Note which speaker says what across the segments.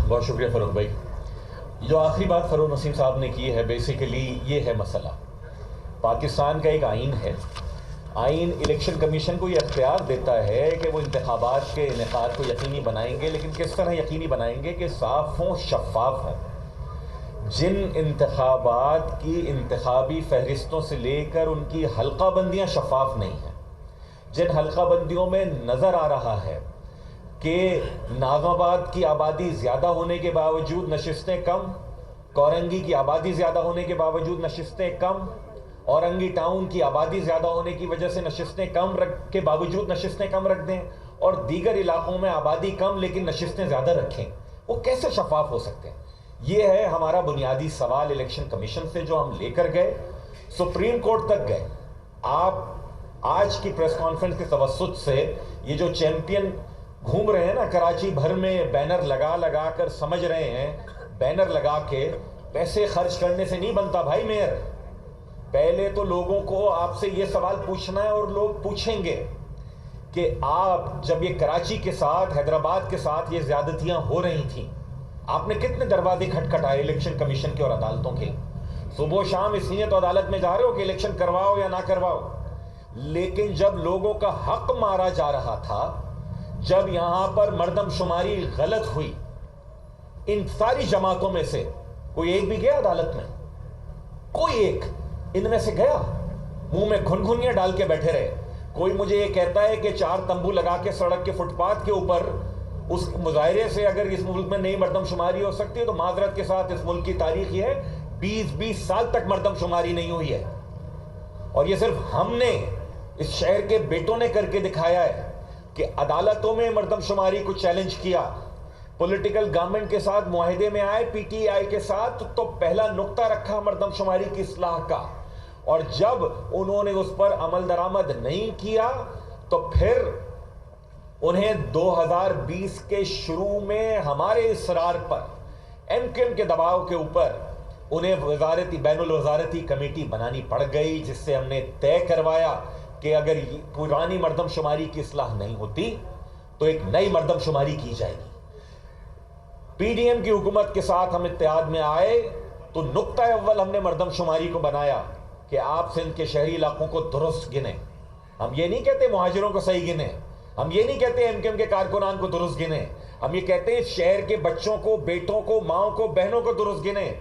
Speaker 1: بہت شکریہ فروخ بھائی. جو آخری بات فروخ نسیم صاحب نے کی ہے بیسیکلی یہ ہے مسئلہ. پاکستان کا ایک آئین ہے. آئین الیکشن کمیشن کو یہ اختیار دیتا ہے کہ وہ انتخابات کے انعقاد کو یقینی بنائیں گے، لیکن کس طرح یقینی بنائیں گے کہ صاف ہوں، شفاف ہوں. جن انتخابات کی انتخابی فہرستوں سے لے کر ان کی حلقہ بندیاں شفاف نہیں ہیں، جن حلقہ بندیوں میں نظر آ رہا ہے کہ ناظم آباد کی آبادی زیادہ ہونے کے باوجود نشستیں کم، کورنگی کی آبادی زیادہ ہونے کے باوجود نشستیں کم، اورنگی ٹاؤن کی آبادی زیادہ ہونے کی وجہ سے نشستیں کم کے باوجود نشستیں کم رکھ دیں، اور دیگر علاقوں میں آبادی کم لیکن نشستیں زیادہ رکھیں، وہ کیسے شفاف ہو سکتے ہیں؟ یہ ہے ہمارا بنیادی سوال الیکشن کمیشن سے جو ہم لے کر گئے، سپریم کورٹ تک گئے. آپ آج کی پریس کانفرنس کے توسط سے یہ جو چیمپئن گھوم رہے ہیں نا کراچی بھر میں، بینر لگا کر سمجھ رہے ہیں بینر لگا کے پیسے خرچ کرنے سے نہیں بنتا بھائی میئر. پہلے تو لوگوں کو آپ سے یہ سوال پوچھنا ہے، اور لوگ پوچھیں گے کہ آپ جب یہ کراچی کے ساتھ، حیدرآباد کے ساتھ یہ زیادتیاں ہو رہی تھیں، آپ نے کتنے دروازے کھٹکھٹائے الیکشن کمیشن کے اور عدالتوں کے؟ صبح و شام اس لیے تو عدالت میں جا رہے ہو کہ الیکشن کرواؤ یا نہ کرواؤ. لیکن جب لوگوں کا حق مارا جا رہا تھا، جب یہاں پر مردم شماری غلط ہوئی، ان ساری جماعتوں میں سے کوئی ایک بھی گیا عدالت میں؟ کوئی ایک ان میں سے گیا؟ منہ میں گھنگھنیاں ڈال کے بیٹھے رہے. کوئی مجھے یہ کہتا ہے کہ 4 تمبو لگا کے سڑک کے فٹ پاتھ کے اوپر اس مظاہرے سے اگر اس ملک میں نئی مردم شماری ہو سکتی ہے، تو معذرت کے ساتھ اس ملک کی تاریخ یہ ہے 20 سال تک مردم شماری نہیں ہوئی ہے. اور یہ صرف ہم نے، اس شہر کے بیٹوں نے کر کے دکھایا ہے کہ عدالتوں میں مردم شماری کو چیلنج کیا، پولیٹیکل گورنمنٹ کے ساتھ معاہدے میں آئے پی ٹی آئی کے ساتھ، تو پہلا نقطہ رکھا مردم شماری کی اصلاح کا، اور جب انہوں نے اس پر عمل درآمد نہیں کیا تو پھر انہیں 2020 کے شروع میں ہمارے اصرار پر، ایم کیو ایم کے دباؤ کے اوپر، انہیں بین الوزارتی کمیٹی بنانی پڑ گئی، جس سے ہم نے طے کروایا کہ اگر پرانی مردم شماری کی اصلاح نہیں ہوتی تو ایک نئی مردم شماری کی جائے گی. پی ڈی ایم کی حکومت کے ساتھ ہم اتحاد میں آئے تو نقطہ اول ہم نے مردم شماری کو بنایا کہ آپ سندھ کے شہری علاقوں کو درست گنیں. ہم یہ نہیں کہتے مہاجروں کو صحیح گنیں، ہم یہ نہیں کہتے ایم کیو ایم کے کارکنان کو درست گنیں، ہم یہ کہتے ہیں شہر کے بچوں کو، بیٹوں کو، ماؤں کو، بہنوں کو درست گنیں.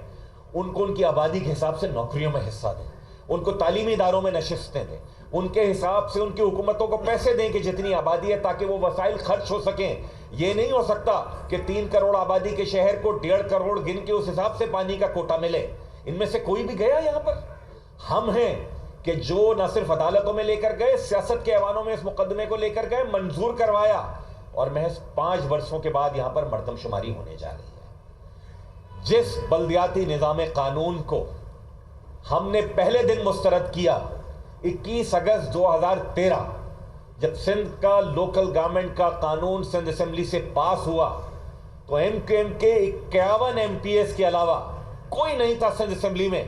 Speaker 1: ان کو ان کی آبادی کے حساب سے نوکریوں میں حصہ دیں، ان کو تعلیمی اداروں میں نشستیں دیں، ان کے حساب سے ان کی حکومتوں کو پیسے دیں کہ جتنی آبادی ہے تاکہ وہ وسائل خرچ ہو سکیں. یہ نہیں ہو سکتا کہ 3 کروڑ آبادی کے شہر کو 1.5 کروڑ گن کے اس حساب سے پانی کا کوٹا ملے. ان میں سے کوئی بھی گیا یہاں پر؟ ہم ہیں کہ جو نہ صرف عدالتوں میں لے کر گئے، سیاست کے ایوانوں میں اس مقدمے کو لے کر گئے، منظور کروایا، اور محض 5 برسوں کے بعد یہاں پر مردم شماری ہونے جا رہی ہے. جس بلدیاتی نظام قانون کو ہم نے پہلے دن مسترد کیا 21 اگست 2013، جب سندھ کا لوکل گورنمنٹ کا قانون سندھ اسمبلی سے پاس ہوا، تو ایم کیو ایم کے 51 ایم پی ایس کے علاوہ کوئی نہیں تھا سندھ اسمبلی میں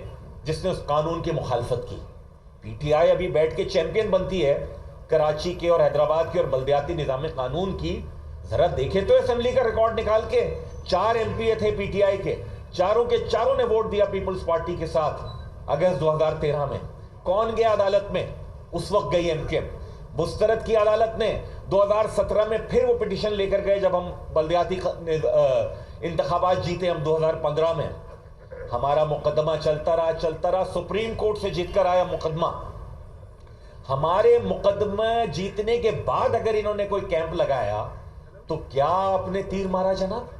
Speaker 1: جس نے اس قانون کی مخالفت کی. پی ٹی آئی ابھی بیٹھ کے چیمپئن بنتی ہے کراچی کے اور حیدرآباد کے اور بلدیاتی نظام قانون کی. ذرا دیکھیں تو اسمبلی کا ریکارڈ نکال کے، 4 ایم پی اے تھے پی ٹی آئی کے، چاروں کے چاروں نے ووٹ دیا پیپلز پارٹی کے ساتھ اگست 2013 میں. کون گیا عدالت میں؟ اس وقت گئی ایم کیو ایم. مسترد کی عدالت نے 2017 میں، پھر وہ پٹیشن لے کر گئے جب ہم بلدیاتی انتخابات جیتے ہم 2015 میں. ہمارا مقدمہ چلتا رہا، سپریم کورٹ سے جیت کر آیا مقدمہ. ہمارے مقدمہ جیتنے کے بعد اگر انہوں نے کوئی کیمپ لگایا تو کیا آپ نے تیر مارا جناب؟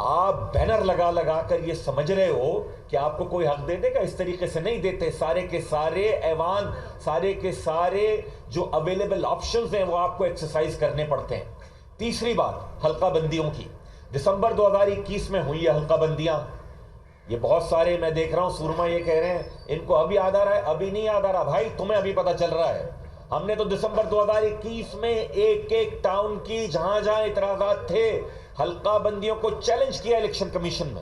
Speaker 1: آپ بینر لگا کر یہ سمجھ رہے ہو کہ آپ کو کوئی حق دے دے گا؟ اس طریقے سے نہیں دیتے. سارے کے سارے ایوان، سارے کے سارے جو اویلیبل آپشنز ہیں وہ آپ کو ایکسرسائز کرنے پڑتے ہیں. تیسری بات حلقہ بندیوں کی. دسمبر 2021 میں ہوئی ہے حلقہ بندیاں. یہ بہت سارے میں دیکھ رہا ہوں سورما یہ کہہ رہے ہیں ان کو ابھی یاد آ رہا ہے. ابھی نہیں یاد آ رہا بھائی، تمہیں ابھی پتہ چل رہا ہے. ہم نے تو دسمبر 2021 میں ایک ٹاؤن کی جہاں اعتراضات تھے، حلقہ بندیوں کو چیلنج کیا الیکشن کمیشن میں.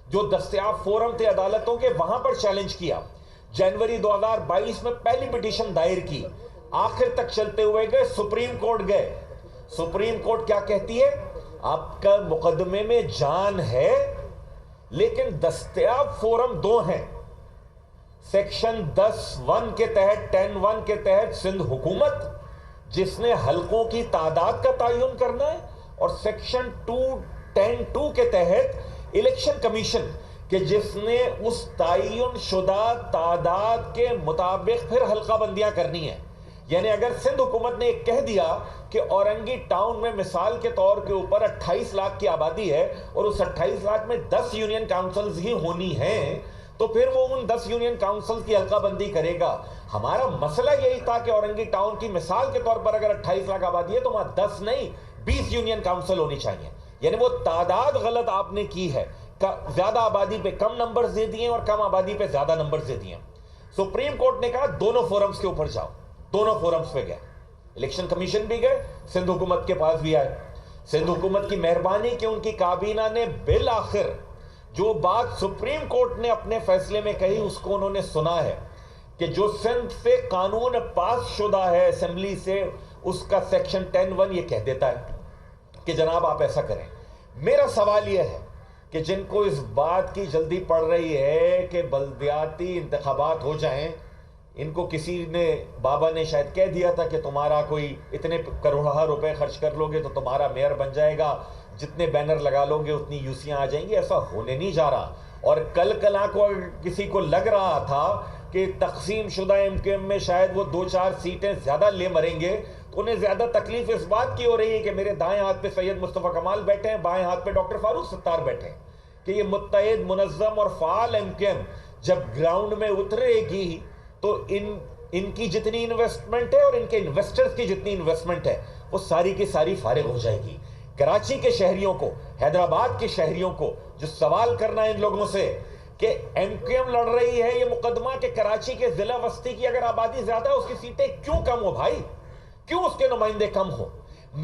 Speaker 1: جو دستیاب فورم تھے عدالتوں کے وہاں پر چیلنج کیا. جنوری 2022 میں پہلی پٹیشن دائر کی، آخر تک چلتے ہوئے گئے، سپریم کورٹ گئے. سپریم کورٹ کیا کہتی ہے؟ آپ کا مقدمے میں جان ہے، لیکن دستیاب فورم دو ہیں۔ سیکشن 10(1) کے تحت 10(1) کے تحت سندھ حکومت جس نے حلقوں کی تعداد کا تعین کرنا ہے، اور سیکشن 10(2) کے تحت الیکشن کمیشن کہ جس نے اس تعین شدہ تعداد کے مطابق پھر حلقہ بندیاں کرنی ہیں۔ یعنی اگر سندھ حکومت نے ایک کہہ دیا کہ اورنگی ٹاؤن میں مثال کے طور کے اوپر 28 لاکھ کی آبادی ہے اور اس 28 لاکھ میں 10 یونین کاؤنسلز ہی ہونی ہیں، تو پھر وہ ان 10 یونین کاؤنسل کی حلقہ بندی کرے گا۔ ہمارا مسئلہ یہی تھا کہ اورنگی ٹاؤن کی مثال کے طور پر اگر 28 لاکھ آبادی ہے تو وہاں 10 نہیں 20 یونین کاؤنسل ہونی چاہیے۔ یعنی وہ تعداد غلط آپ نے کی ہے، زیادہ آبادی پہ کم نمبرز دے دیے اور کم آبادی پہ زیادہ نمبرز دے دیے۔ سپریم کورٹ نے کہا دونوں فورمز کے اوپر جاؤ، دونوں فورمز پہ گئے، الیکشن کمیشن بھی گئے، سندھ حکومت کے پاس بھی آئے۔ سندھ حکومت کی مہربانی کہ ان کی کابینہ نے بالآخر جو بات سپریم کورٹ نے اپنے فیصلے میں کہی اس کو انہوں نے سنا ہے کہ جو سندھ سے قانون پاس شدہ ہے اسمبلی سے، اس کا سیکشن 10(1) یہ کہہ دیتا ہے کہ جناب آپ ایسا کریں۔ میرا سوال یہ ہے کہ جن کو اس بات کی جلدی پڑ رہی ہے کہ بلدیاتی انتخابات ہو جائیں، ان کو کسی نے بابا نے شاید کہہ دیا تھا کہ تمہارا کوئی اتنے کروڑہ روپے خرچ کر لو گے تو تمہارا میئر بن جائے گا، جتنے بینر لگا لو گے اتنی یوسیاں آ جائیں گی۔ ایسا ہونے نہیں جا رہا۔ اور کل کو کسی کو لگ رہا تھا کہ تقسیم شدہ MKM میں شاید وہ 2-4 سیٹیں زیادہ لے مریں گے، تو انہیں زیادہ تکلیف اس بات کی ہو رہی ہے کہ میرے دائیں ہاتھ پہ سید مصطفیٰ کمال بیٹھے ہیں، بائیں ہاتھ پہ ڈاکٹر فاروق ستار بیٹھے ہیں، کہ یہ متحد منظم اور فعال MKM جب گراؤنڈ میں اترے گی تو ان کی جتنی انویسٹمنٹ ہے اور ان کے انویسٹرز کی جتنی انویسٹمنٹ ہے وہ ساری کی ساری فارغ ہو جائے گی۔ کراچی کے شہریوں کو، حیدرآباد کے شہریوں کو جو سوال کرنا ہے ان لوگوں سے کہ MKM لڑ رہی ہے یہ مقدمہ کہ کراچی کے ضلع وسطی کی اگر آبادی زیادہ ہے اس کی سیٹیں کیوں کم ہو بھائی، کیوں اس کے نمائندے کم ہو،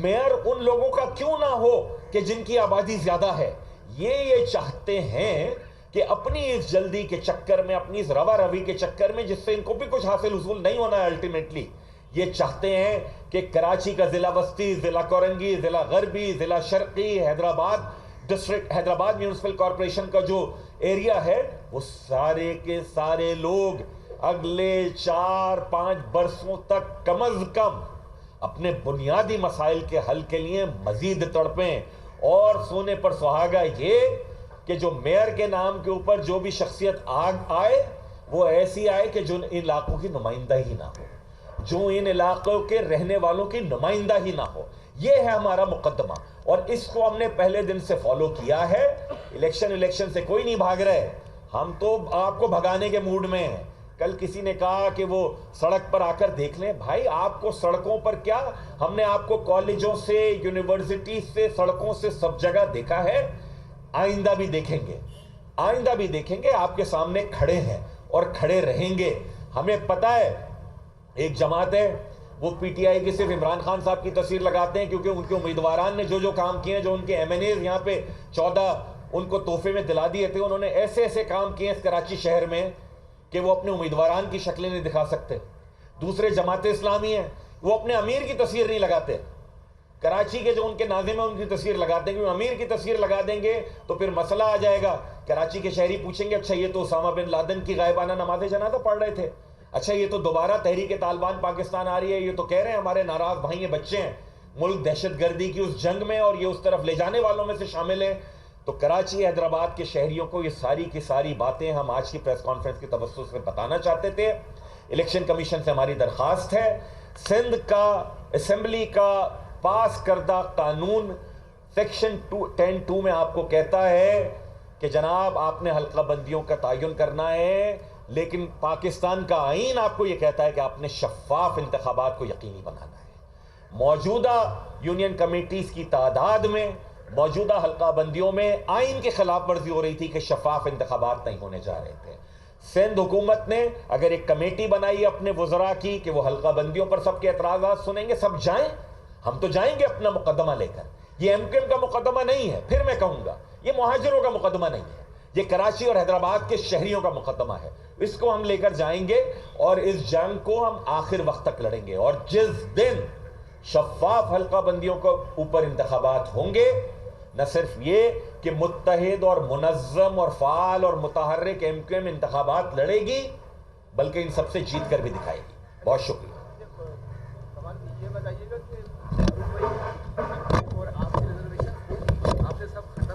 Speaker 1: میئر ان لوگوں کا کیوں نہ ہو کہ جن کی آبادی زیادہ ہے۔ یہ چاہتے ہیں کہ اپنی اس جلدی کے چکر میں، اپنی اس روا روی کے چکر میں جس سے ان کو بھی کچھ حاصل حصول نہیں ہونا ہے الٹیمیٹلی، یہ چاہتے ہیں کہ کراچی کا ضلع وسطی، ضلع کورنگی، ضلع غربی، ضلع شرقی، Hyderabad district, Hyderabad municipal corporation کا جو ایریا ہے وہ سارے کے سارے لوگ اگلے 4-5 برسوں تک کم از کم اپنے بنیادی مسائل کے حل کے لیے مزید تڑپیں۔ اور سونے پر سہاگا یہ کہ جو میئر کے نام کے اوپر جو بھی شخصیت آئے وہ ایسی آئے کہ جو ان علاقوں کی نمائندہ ہی نہ ہو، جو ان علاقوں کے رہنے والوں کی نمائندہ ہی نہ ہو۔ یہ ہے ہمارا مقدمہ اور اس کو ہم نے پہلے دن سے فالو کیا ہے۔ الیکشن سے کوئی نہیں بھاگ رہے، ہم تو آپ کو بھگانے کے موڈ میں ہیں۔ کل کسی نے کہا کہ وہ سڑک پر آ کر دیکھ لیں، بھائی آپ کو سڑکوں پر کیا، ہم نے آپ کو کالجوں سے، یونیورسٹی سے، سڑکوں سے سب جگہ دیکھا ہے، آئندہ بھی دیکھیں گے، آئندہ بھی دیکھیں گے، آپ کے سامنے کھڑے ہیں اور کھڑے رہیں گے۔ ہمیں پتہ ہے ایک جماعت ہے وہ PTI کی صرف عمران خان صاحب کی تصویر لگاتے ہیں کیونکہ ان کے امیدواران نے جو کام کیے ہیں، جو ان کے MNAs یہاں پہ 14 ان کو تحفے میں دلا دیے تھے، انہوں نے ایسے کام کیے اس کراچی شہر میں کہ وہ اپنے امیدواران کی شکلیں نہیں دکھا سکتے۔ دوسرے جماعت اسلامی ہیں، وہ اپنے امیر کی تصویر نہیں لگاتے، کراچی کے جو ان کے ناظم ہیں ان کی تصویر لگاتے ہیں، کیونکہ امیر کی تصویر لگا دیں گے تو پھر مسئلہ آ جائے گا۔ کراچی کے شہری پوچھیں گے اچھا یہ تو اسامہ بن لادن کی غائبانہ نماز جنازہ پڑھ رہے تھے، اچھا یہ تو دوبارہ تحریک طالبان پاکستان آ رہی ہے، یہ تو کہہ رہے ہیں ہمارے ناراض بھائی ہیں، بچے ہیں، ملک دہشت گردی کی اس جنگ میں اور یہ اس طرف لے جانے والوں میں سے شامل ہیں۔ تو کراچی حیدرآباد کے شہریوں کو یہ ساری کی ساری باتیں ہم آج کی پریس کانفرنس کے توسط سے بتانا چاہتے تھے۔ الیکشن کمیشن سے ہماری درخواست ہے، سندھ کا اسمبلی کا پاس کردہ قانون سیکشن 10(2) میں آپ کو کہتا ہے کہ جناب آپ نے حلقہ بندیوں کا تعین کرنا ہے، لیکن پاکستان کا آئین آپ کو یہ کہتا ہے کہ آپ نے شفاف انتخابات کو یقینی بنانا ہے۔ موجودہ یونین کمیٹیز کی تعداد میں، موجودہ حلقہ بندیوں میں آئین کی خلاف ورزی ہو رہی تھی کہ شفاف انتخابات نہیں ہونے جا رہے تھے۔ سندھ حکومت نے اگر ایک کمیٹی بنائی اپنے وزراء کی کہ وہ حلقہ بندیوں پر سب کے اعتراضات سنیں گے، سب جائیں، ہم تو جائیں گے اپنا مقدمہ لے کر۔ یہ MKM کا مقدمہ نہیں ہے، پھر میں کہوں گا یہ مہاجروں کا مقدمہ نہیں ہے، یہ کراچی اور حیدرآباد کے شہریوں کا مقدمہ ہے۔ اس کو ہم لے کر جائیں گے اور اس جنگ کو ہم آخر وقت تک لڑیں گے، اور جس دن شفاف حلقہ بندیوں کے اوپر انتخابات ہوں گے نہ صرف یہ کہ متحد اور منظم اور فعال اور متحرک ایم کیو ایم انتخابات لڑے گی، بلکہ ان سب سے جیت کر بھی دکھائے گی. بہت شکریہ.